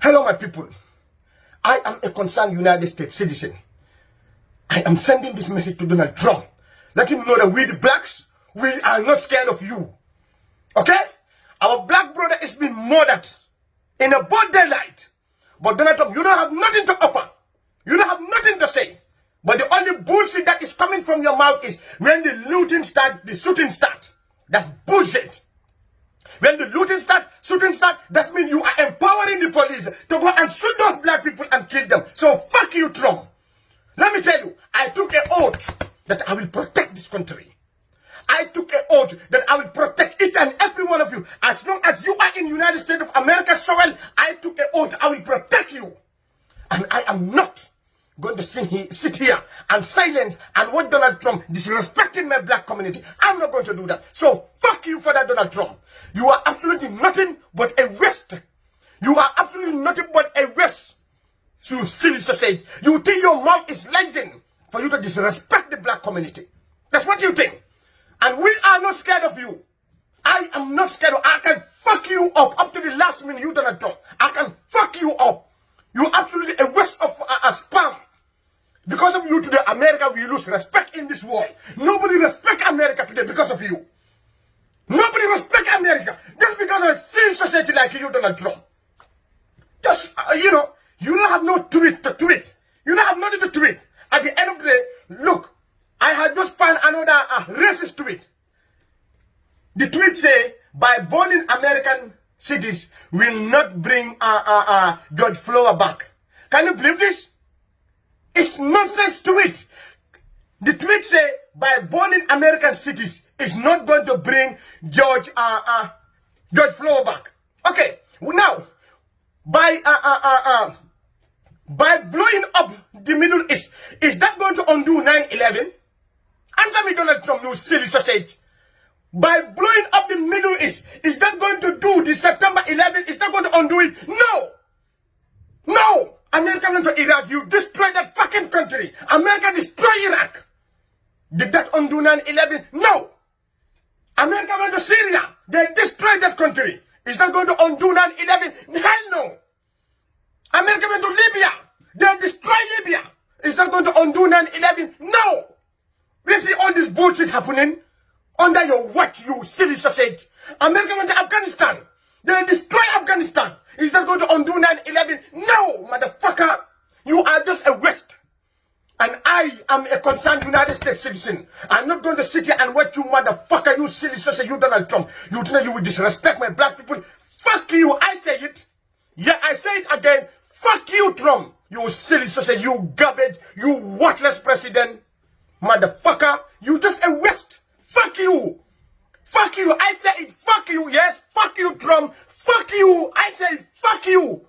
Hello, my people. I am a concerned United States citizen. I am sending this message to Donald Trump. Let him know that we the blacks, we are not scared of you. Okay? Our black brother is being murdered in a broad daylight. But Donald Trump, you don't have nothing to offer. You don't have nothing to say. But the only bullshit that is coming from your mouth is when the looting start, the shooting start. That's bullshit. When the looting start, shooting start, that means you are empowering the police to go and shoot those black people and kill them. So fuck you, Trump. Let me tell you, I took an oath that I will protect this country. I took an oath that I will protect each and every one of you. As long as you are in United States of America soil, I took an oath I will protect you. And I am not going to sit here and silence and watch Donald Trump disrespecting my black community. I'm not going to do that. So fuck you for that, Donald Trump. You are absolutely nothing but a waste. You are absolutely nothing but a waste. You silly sausage. You think your mouth is lazy for you to disrespect the black community. That's what you think. And we are not scared of you. I am not scared of you. I can fuck you up to the last minute, you Donald Trump. I can fuck you up. You're absolutely a waste of a spam. Because of you today, America will lose respect in this world. Nobody respects America today because of you. Nobody respects America just because of a silly society like you, Donald Trump. Just, you don't have no tweet to tweet. You don't have nothing to tweet. At the end of the day, look, I had just found another racist tweet. The tweet say, by burning American cities will not bring George Floyd back. Can you believe this? It's nonsense tweet. The tweet say, by burning American cities is not going to bring George Floyd back. Okay, now, by blowing up the Middle East, is that going to undo 9/11? Answer me, Donald Trump, you silly sausage. By blowing up the Middle East, is that going to do the September 11? Is that going to undo it? No! No! America went to Iraq. You destroyed that fucking country. America destroyed Iraq. Did that undo 9/11? No! America went to Syria. They destroyed that country. Is that going to undo 9/11? Hell no! America went to Libya. They destroyed Libya. Is that going to undo 9/11? No! We see all this bullshit happening under your watch, you silly sausage. America went to Afghanistan. They destroyed Afghanistan. Is that going to undo 9/11? No, motherfucker. You are just a waste. And I am a concerned United States citizen. I'm not going to sit here and watch you, motherfucker, you silly sausage, you Donald Trump. You think you will disrespect my black people? Fuck you, I say it. Yeah, I say it again. Fuck you, Trump. You silly sausage, you garbage, you worthless president. Motherfucker, you just a waste. Fuck you. Fuck you. I say it. Fuck you. Yes. Fuck you, Trump. Fuck you. I say it. Fuck you.